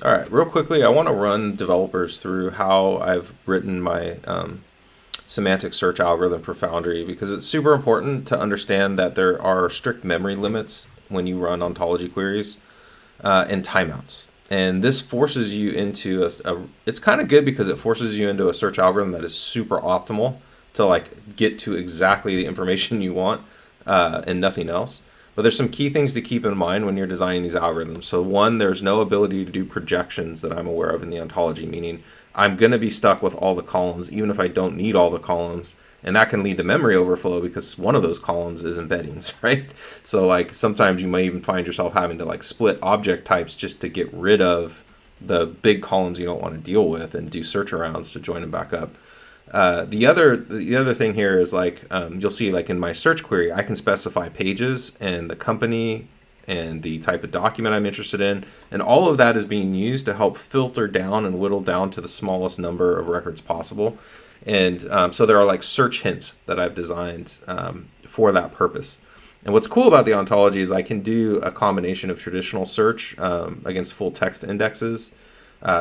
All right, real quickly, I want to run developers through how I've written my semantic search algorithm for Foundry because it's super important to understand that there are strict memory limits when you run ontology queries and timeouts. And this forces you into it's kind of good because it forces you into a search algorithm that is super optimal to like get to exactly the information you want and nothing else. But there's some key things to keep in mind when you're designing these algorithms. So one, there's no ability to do projections that I'm aware of in the ontology, meaning I'm going to be stuck with all the columns, even if I don't need all the columns. And that can lead to memory overflow because one of those columns is embeddings, right? So like sometimes you might even find yourself having to like split object types just to get rid of the big columns you don't want to deal with and do search arounds to join them back up. The other thing here is like you'll see like in my search query, I can specify pages and the company and the type of document I'm interested in, and all of that is being used to help filter down and whittle down to the smallest number of records possible. And so there are like search hints that I've designed for that purpose. And what's cool about the ontology is I can do a combination of traditional search against full text indexes.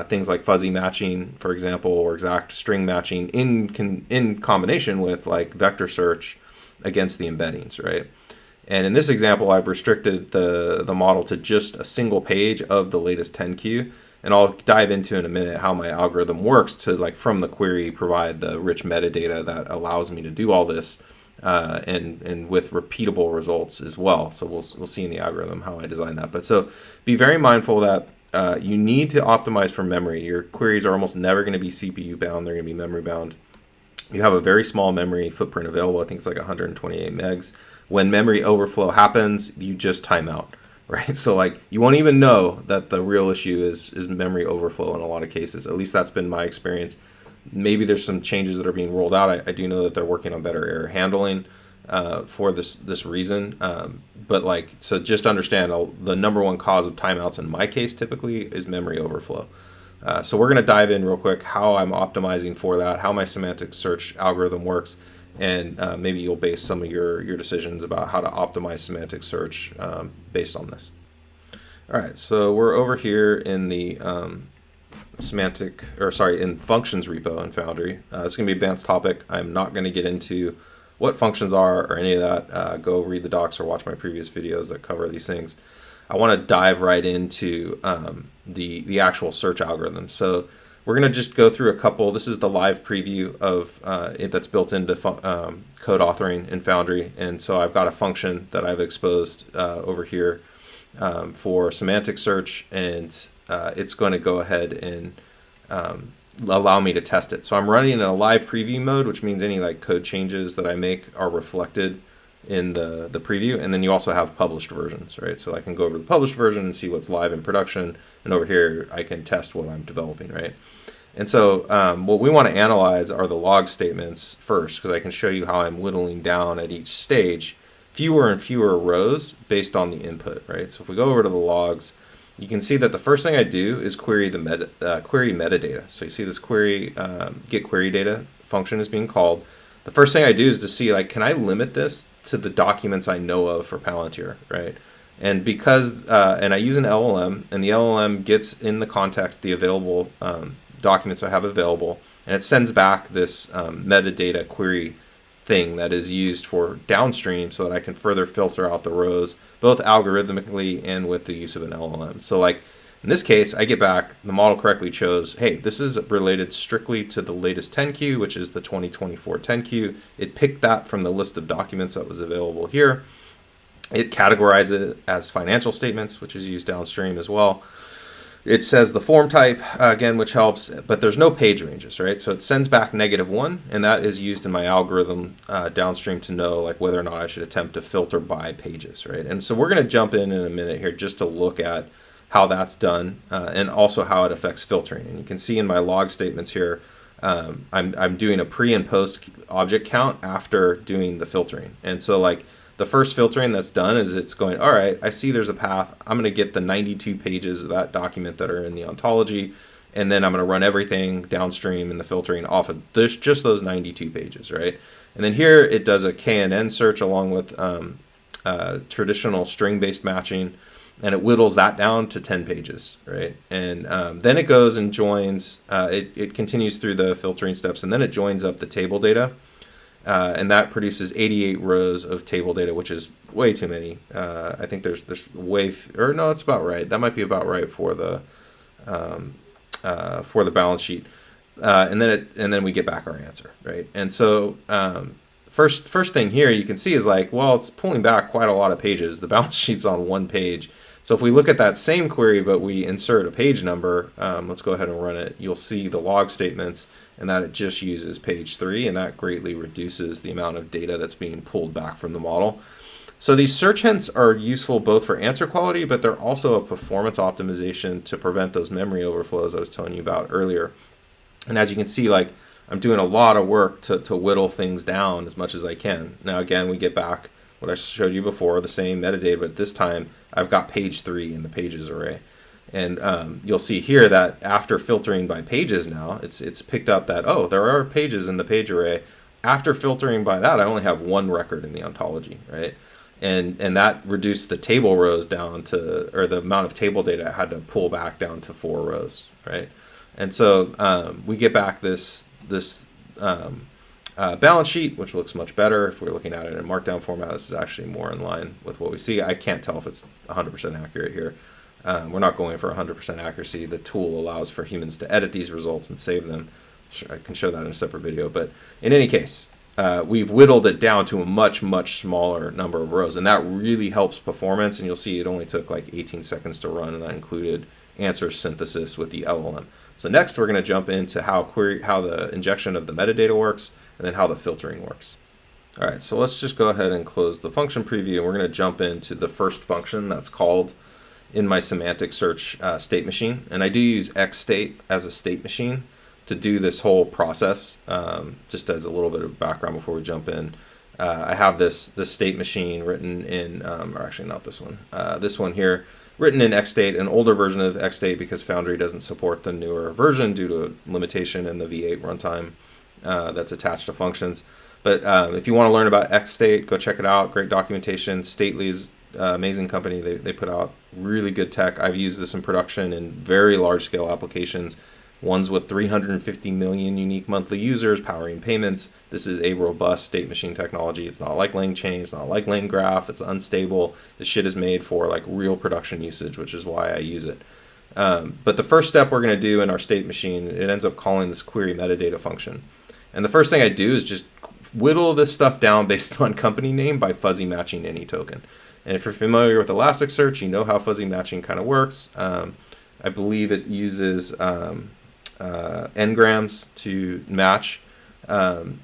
Things like fuzzy matching, for example, or exact string matching in combination with like vector search against the embeddings, right? And in this example, I've restricted the model to just a single page of the latest 10Q. And I'll dive into in a minute how my algorithm works to like from the query provide the rich metadata that allows me to do all this and with repeatable results as well. So we'll see in the algorithm how I design that. But so be very mindful that you need to optimize for memory. Your queries are almost never going to be CPU bound. They're going to be memory bound. You have a very small memory footprint available. I think it's like 128 megs. When memory overflow happens, you just time out, right? So like you won't even know that the real issue is memory overflow in a lot of cases. At least that's been my experience. Maybe there's some changes that are being rolled out. I do know that they're working on better error handling for this reason. But like, so just understand the number one cause of timeouts in my case typically is memory overflow. So we're going to dive in real quick how I'm optimizing for that, how my semantic search algorithm works, and maybe you'll base some of your decisions about how to optimize semantic search based on this. All right, so we're over here in the in functions repo in Foundry. It's going to be an advanced topic. I'm not going to get into what functions are or any of that. Go read the docs or watch my previous videos that cover these things. I want to dive right into the actual search algorithm. So we're going to just go through a couple. This is the live preview of it that's built into code authoring in Foundry. And so I've got a function that I've exposed over here for semantic search, and it's going to go ahead and allow me to test it. So I'm running in a live preview mode, which means any like code changes that I make are reflected in the preview. And then you also have published versions, right? So I can go over the published version and see what's live in production. And over here, I can test what I'm developing, right? And so what we want to analyze are the log statements first, because I can show you how I'm whittling down at each stage fewer and fewer rows based on the input, right? So if we go over to the logs, you can see that the first thing I do is query the query metadata. So you see this query get query data function is being called. The first thing I do is to see like, can I limit this to the documents I know of for Palantir, right? And because and I use an LLM, and the LLM gets in the context the available documents I have available, and it sends back this metadata query thing that is used for downstream so that I can further filter out the rows, both algorithmically and with the use of an LLM. So like in this case, I get back, the model correctly chose, hey, this is related strictly to the latest 10Q, which is the 2024 10Q. It picked that from the list of documents that was available here. It categorized it as financial statements, which is used downstream as well. It says the form type, again, which helps, but there's no page ranges, right? So it sends back -1, and that is used in my algorithm downstream to know like whether or not I should attempt to filter by pages, right? And so we're going to jump in a minute here just to look at how that's done and also how it affects filtering. And you can see in my log statements here, I'm doing a pre and post object count after doing the filtering. And so like the first filtering that's done is it's going, all right, I see there's a path. I'm going to get the 92 pages of that document that are in the ontology, and then I'm going to run everything downstream in the filtering off of just those 92 pages, right? And then here it does a KNN search along with traditional string-based matching. and it whittles that down to 10 pages, right? And then it goes and joins, it continues through the filtering steps, and then it joins up the table data, and that produces 88 rows of table data, which is way too many. I think there's or no, it's about right. That might be about right for the balance sheet. And then we get back our answer, right? And so first thing here you can see is like, well, it's pulling back quite a lot of pages. The balance sheet's on one page. So if we look at that same query, but we insert a page number, let's go ahead and run it. You'll see the log statements and that it just uses page 3, and that greatly reduces the amount of data that's being pulled back from the model. So these search hints are useful both for answer quality, but they're also a performance optimization to prevent those memory overflows I was telling you about earlier. And as you can see, like, I'm doing a lot of work to whittle things down as much as I can. Now, again, we get back what I showed you before, the same metadata, but this time I've got page 3 in the pages array. And you'll see here that after filtering by pages now, it's picked up that, oh, there are pages in the page array. After filtering by that, I only have one record in the ontology, right? And that reduced the table rows down to, or the amount of table data I had to pull back down to 4 rows, right? And so we get back this balance sheet, which looks much better. If we're looking at it in markdown format, this is actually more in line with what we see. I can't tell if it's 100% accurate here. We're not going for 100% accuracy. The tool allows for humans to edit these results and save them. I can show that in a separate video. But in any case, we've whittled it down to a much, much smaller number of rows. And that really helps performance. And you'll see it only took like 18 seconds to run, and that included answer synthesis with the LLM. So next, we're going to jump into how the injection of the metadata works, and then how the filtering works. All right, so let's just go ahead and close the function preview, and we're going to jump into the first function that's called in my semantic search state machine. And I do use xstate as a state machine to do this whole process. Just as a little bit of background before we jump in, I have this state machine written in, or actually not this one, this one here, written in xstate, an older version of xstate because Foundry doesn't support the newer version due to a limitation in the V8 runtime that's attached to functions. But if you want to learn about xstate, go check it out. Great documentation. Stately is amazing company. They put out really good tech. I've used this in production in very large scale applications, ones with 350 million unique monthly users powering payments. This is a robust state machine technology. It's not like LangChain, it's not like LangGraph, it's unstable. This shit is made for like real production usage, which is why I use it. But the first step we're going to do in our state machine, it ends up calling this query metadata function. And the first thing I do is just whittle this stuff down based on company name by fuzzy matching any token. And if you're familiar with Elasticsearch, you know how fuzzy matching kind of works. I believe it uses n-grams to match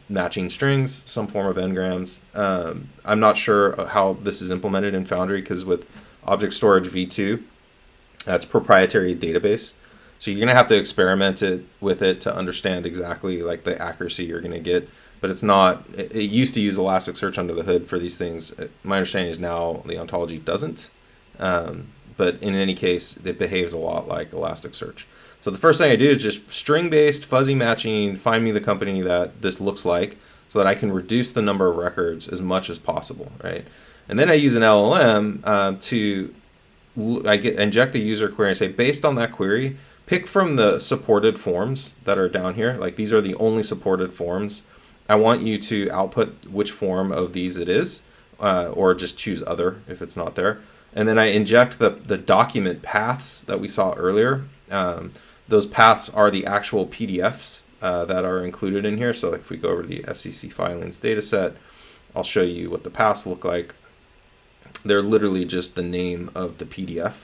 matching strings, some form of n-grams. I'm not sure how this is implemented in Foundry because with Object Storage V2, that's proprietary database. So you're going to have to experiment with it to understand exactly like the accuracy you're going to get. But it's not, it used to use Elasticsearch under the hood for these things. My understanding is now the ontology doesn't. But in any case, it behaves a lot like Elasticsearch. So the first thing I do is just string-based fuzzy matching, find me the company that this looks like so that I can reduce the number of records as much as possible, right? And then I use an LLM inject the user query and say, based on that query, pick from the supported forms that are down here. Like these are the only supported forms. I want you to output which form of these it is, or just choose other if it's not there. And then I inject the document paths that we saw earlier. Those paths are the actual PDFs that are included in here. So if we go over to the SEC filings dataset, I'll show you what the paths look like. They're literally just the name of the PDF.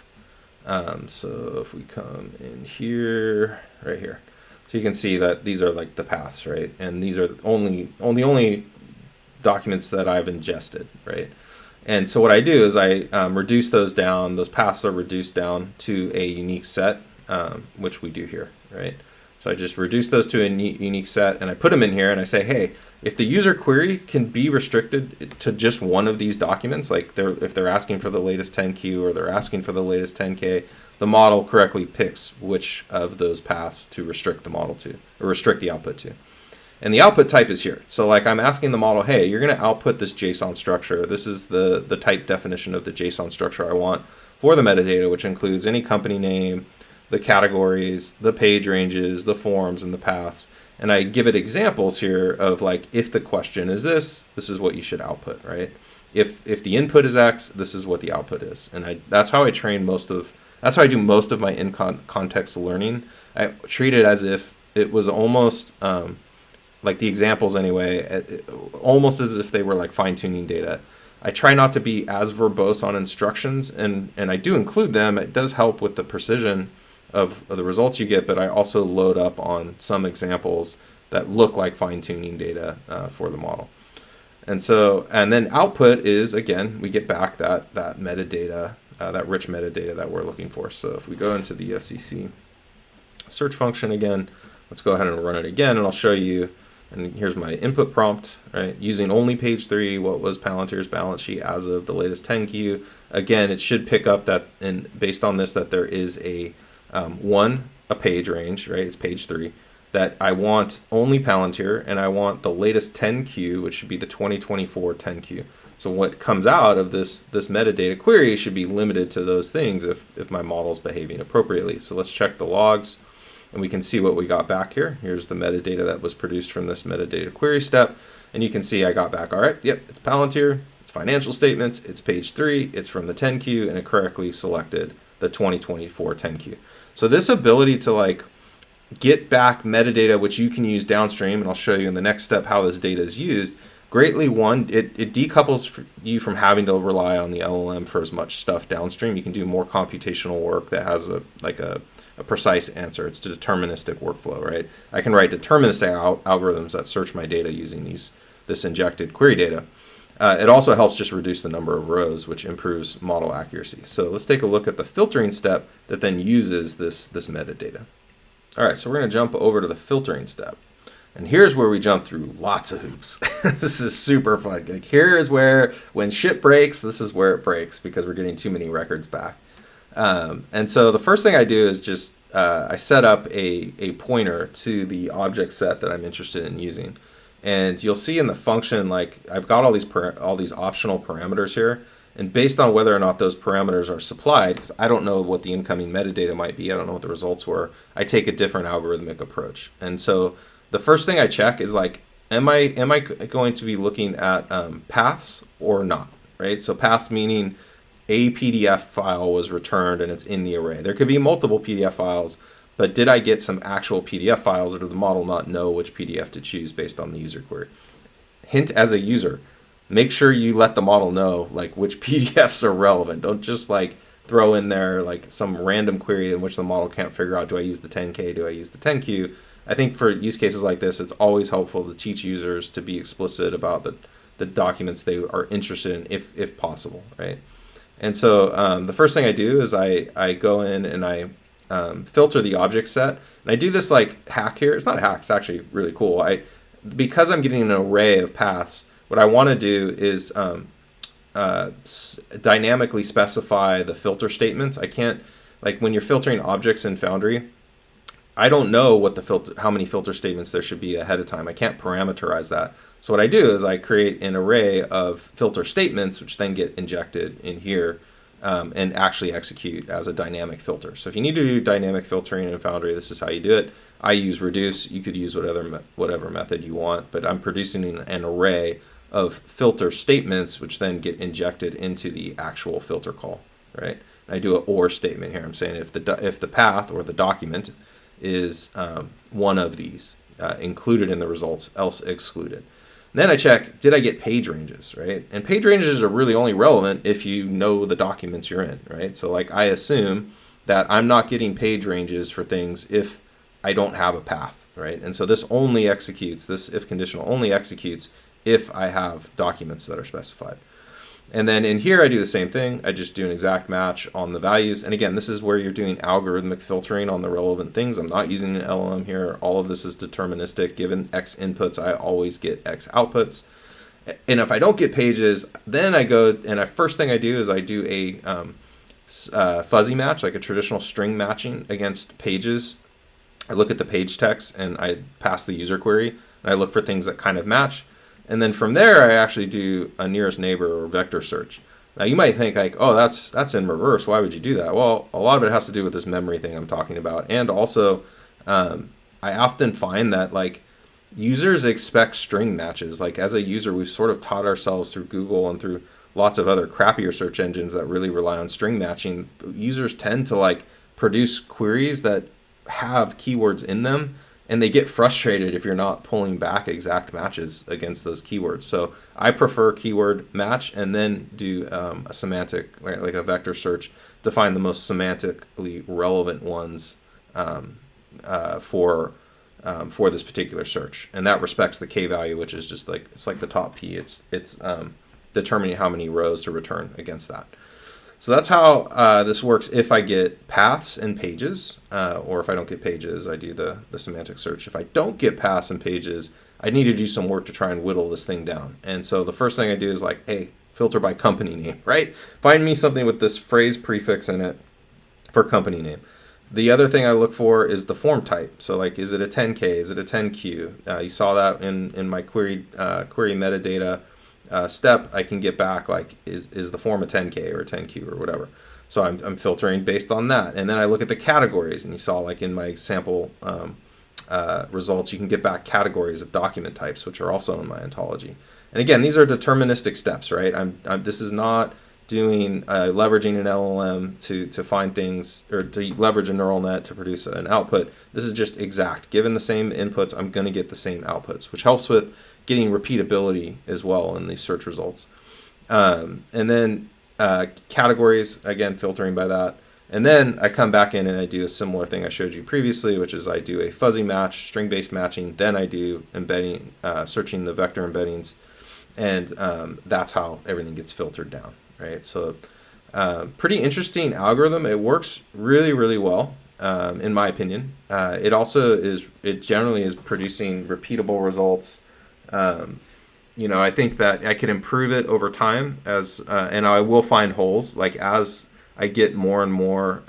So if we come in here, right here, so you can see that these are like the paths, right? And these are only documents that I've ingested, right? And so what I do is I reduce those down. Those paths are reduced down to a unique set, which we do here, right? So I just reduce those to a unique set, and I put them in here, and I say, hey, if the user query can be restricted to just one of these documents, like if they're asking for the latest 10Q or they're asking for the latest 10K, the model correctly picks which of those paths to restrict the model to, or restrict the output to. And the output type is here. So like I'm asking the model, hey, you're going to output this JSON structure. This is the type definition of the JSON structure I want. for the metadata, which includes any company name, the categories, the page ranges, the forms, and the paths. And I give it examples here of like, if the question is this is what you should output, right? If the input is X, this is what the output is. And that's how I train that's how I do most of my in-context learning. I treat it as if it was almost like the examples anyway, almost as if they were like fine-tuning data. I try not to be as verbose on instructions, and I do include them. It does help with the precision of the results you get, but I also load up on some examples that look like fine-tuning data for the model. And then output is, again, we get back that metadata, that rich metadata that we're looking for. So if we go into the SEC search function again, let's go ahead and run it again, and I'll show you. And here's my input prompt, right? Using only page 3, what was Palantir's balance sheet as of the latest 10Q? Again, it should pick up that, and based on this, that there is a page range, right? It's page 3, that I want only Palantir, and I want the latest 10Q, which should be the 2024 10Q. So what comes out of this metadata query should be limited to those things if my model is behaving appropriately. So let's check the logs, and we can see what we got back here. Here's the metadata that was produced from this metadata query step. And you can see I got back, all right, yep, it's Palantir, it's financial statements, it's page 3, it's from the 10Q, and it correctly selected the 2024 10Q. So this ability to like get back metadata, which you can use downstream, and I'll show you in the next step how this data is used, greatly, it decouples you from having to rely on the LLM for as much stuff downstream. You can do more computational work that has a precise answer. It's a deterministic workflow, right? I can write deterministic algorithms that search my data using this injected query data. It also helps just reduce the number of rows, which improves model accuracy. So let's take a look at the filtering step that then uses this metadata. All right, so we're going to jump over to the filtering step. And here's where we jump through lots of hoops. This is super fun. Like, here is where, when shit breaks, this is where it breaks, because we're getting too many records back. And so the first thing I do is just I set up a pointer to the object set that I'm interested in using. And you'll see in the function, like, I've got all these optional parameters here. And based on whether or not those parameters are supplied, because I don't know what the incoming metadata might be, I don't know what the results were, I take a different algorithmic approach. And so the first thing I check is like, am I going to be looking at paths or not, right? So paths meaning a PDF file was returned and it's in the array. There could be multiple PDF files, but did I get some actual PDF files, or did the model not know which PDF to choose based on the user query? Hint as a user, make sure you let the model know like which PDFs are relevant. Don't just like throw in there like some random query in which the model can't figure out, do I use the 10K, do I use the 10Q? I think for use cases like this, it's always helpful to teach users to be explicit about the documents they are interested in, if possible, right? And so the first thing I do is I go in and I filter the object set. And I do this like hack here. It's not a hack. It's actually really cool. Because I'm getting an array of paths, what I want to do is dynamically specify the filter statements. I can't, like when you're filtering objects in Foundry, I don't know what how many filter statements there should be ahead of time. I can't parameterize that. So what I do is I create an array of filter statements, which then get injected in here and actually execute as a dynamic filter. So if you need to do dynamic filtering in Foundry, this is how you do it. I use reduce. You could use whatever method you want, but I'm producing an array of filter statements, which then get injected into the actual filter call, right? And I do an or statement here. I'm saying if the path or the document is one of these included in the results, else excluded. And then I check, did I get page ranges, right? And page ranges are really only relevant if you know the documents you're in, right? So like I assume that I'm not getting page ranges for things if I don't have a path, right? And so this if conditional only executes if I have documents that are specified. And then in here, I do the same thing. I just do an exact match on the values. And again, this is where you're doing algorithmic filtering on the relevant things. I'm not using an LLM here. All of this is deterministic. Given X inputs, I always get X outputs. And if I don't get pages, then I go, and first thing I do is I do a fuzzy match, like a traditional string matching against pages. I look at the page text and I pass the user query, and I look for things that kind of match. And then from there, I actually do a nearest neighbor or vector search. Now you might think like, oh, that's in reverse. Why would you do that? Well, a lot of it has to do with this memory thing I'm talking about, and also I often find that like users expect string matches. Like as a user, we've sort of taught ourselves through Google and through lots of other crappier search engines that really rely on string matching. Users tend to like produce queries that have keywords in them, and they get frustrated if you're not pulling back exact matches against those keywords. So I prefer keyword match and then do a semantic, like a vector search, to find the most semantically relevant ones for this particular search. And that respects the k value, which is just like, it's like the top p. It's determining how many rows to return against that. So that's how this works if I get paths and pages, or if I don't get pages, I do the semantic search. If I don't get paths and pages, I need to do some work to try and whittle this thing down. And so the first thing I do is like, hey, filter by company name, right? Find me something with this phrase prefix in it for company name. The other thing I look for is the form type. So like, is it a 10K? Is it a 10Q? You saw that in my query metadata step. I can get back like, is the form a 10K or a 10Q or whatever. So I'm filtering based on that. And then I look at the categories, and you saw like in my sample results, you can get back categories of document types, which are also in my ontology. And again, these are deterministic steps, right? This is not doing leveraging an LLM to find things, or to leverage a neural net to produce an output. This is just exact. Given the same inputs, I'm going to get the same outputs, which helps with getting repeatability as well in these search results. And then categories, again, filtering by that. And then I come back in and I do a similar thing I showed you previously, which is I do a fuzzy match, string-based matching. Then I do embedding, searching the vector embeddings. And that's how everything gets filtered down, right? So pretty interesting algorithm. It works really, really well, in my opinion. It generally is producing repeatable results. I think that I can improve it over time and I will find holes. Like as I get more and more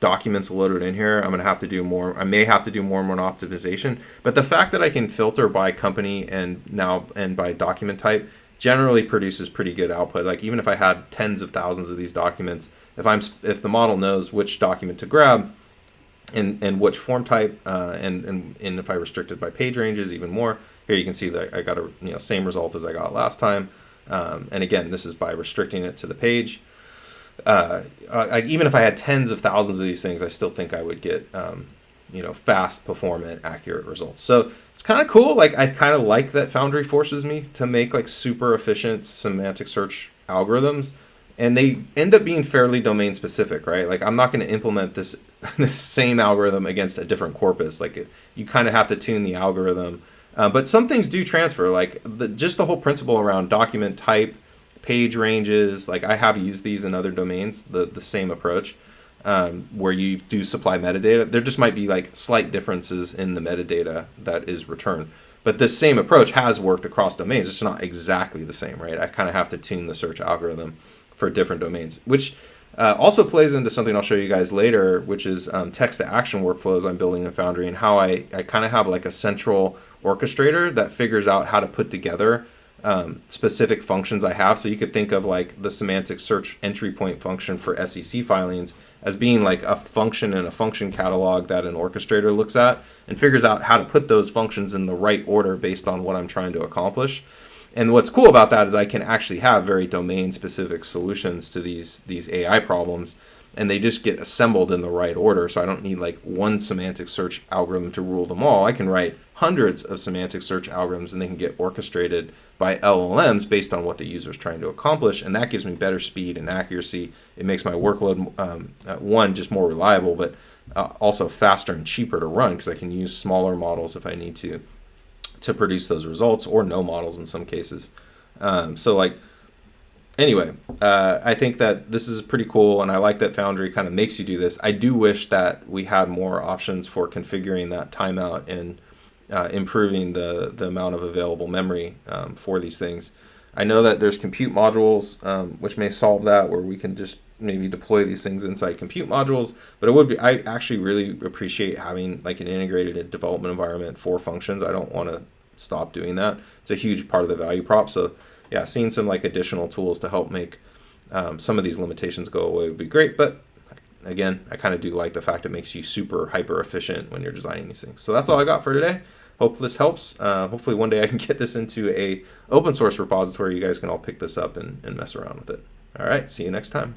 documents loaded in here, I'm going to have to do more. I may have to do more and more optimization. But the fact that I can filter by company and by document type generally produces pretty good output. Like even if I had tens of thousands of these documents, if the model knows which document to grab and which form type, and if I restricted by page ranges even more. Here you can see that I got a same result as I got last time. And again, this is by restricting it to the page. Even if I had tens of thousands of these things, I still think I would get fast, performant, accurate results. So it's kind of cool. Like I kind of like that Foundry forces me to make like super efficient semantic search algorithms, and they end up being fairly domain specific, right? Like I'm not going to implement this same algorithm against a different corpus. Like you kind of have to tune the algorithm. But some things do transfer, like just the whole principle around document type, page ranges. Like I have used these in other domains, the same approach, where you do supply metadata. There just might be like slight differences in the metadata that is returned. But this same approach has worked across domains. It's not exactly the same, right? I kind of have to tune the search algorithm for different domains, which also plays into something I'll show you guys later, which is text-to-action workflows I'm building in Foundry, and how I kind of have like a central orchestrator that figures out how to put together specific functions I have. So you could think of like the semantic search entry point function for SEC filings as being like a function in a function catalog that an orchestrator looks at and figures out how to put those functions in the right order based on what I'm trying to accomplish. And what's cool about that is I can actually have very domain-specific solutions to these AI problems, and they just get assembled in the right order. So I don't need like one semantic search algorithm to rule them all. I can write hundreds of semantic search algorithms, and they can get orchestrated by LLMs based on what the user is trying to accomplish, and that gives me better speed and accuracy. It makes my workload, just more reliable, but also faster and cheaper to run because I can use smaller models if I need to produce those results, or no models in some cases. Anyway, I think that this is pretty cool, and I like that Foundry kind of makes you do this. I do wish that we had more options for configuring that timeout and improving the amount of available memory for these things. I know that there's compute modules which may solve that, where we can just maybe deploy these things inside compute modules. But I actually really appreciate having like an integrated development environment for functions. I don't want to stop doing that. It's a huge part of the value prop. So yeah, seeing some like additional tools to help make some of these limitations go away would be great. But again, I kind of do like the fact it makes you super hyper efficient when you're designing these things. So that's all I got for today. Hope this helps. Hopefully one day I can get this into a open source repository. You guys can all pick this up and mess around with it. All right, see you next time.